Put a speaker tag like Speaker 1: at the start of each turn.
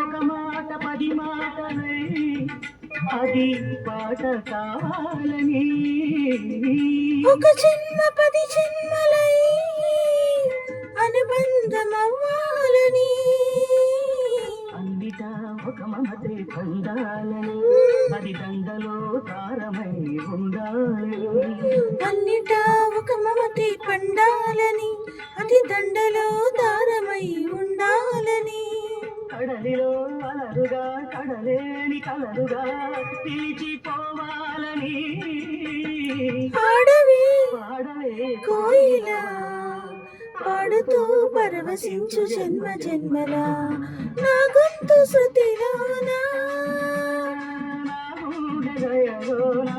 Speaker 1: ఒక మాట పది మాటలై అది పాట కావాలని
Speaker 2: ఒక జన్మ 10 జన్మలై అనుబంధమవ్వాలని
Speaker 1: అన్నిటా ఒక మమతే పండాలని అది దండలో తారమై ఉండాలని
Speaker 2: అన్నిటా ఒక మమతే పండాలని అది దండలో దారమై ఉండాలని
Speaker 1: కడలిలో అలరుగా కడలేని కలరుగా పిలిచిపోవాలని
Speaker 2: ఆడవే
Speaker 1: పాడవే
Speaker 2: కోయిలా పాడుతూ పరవశించు జన్మ జన్మల నా గొంతు శృతిలోనా
Speaker 1: నా గుండె దయలోనా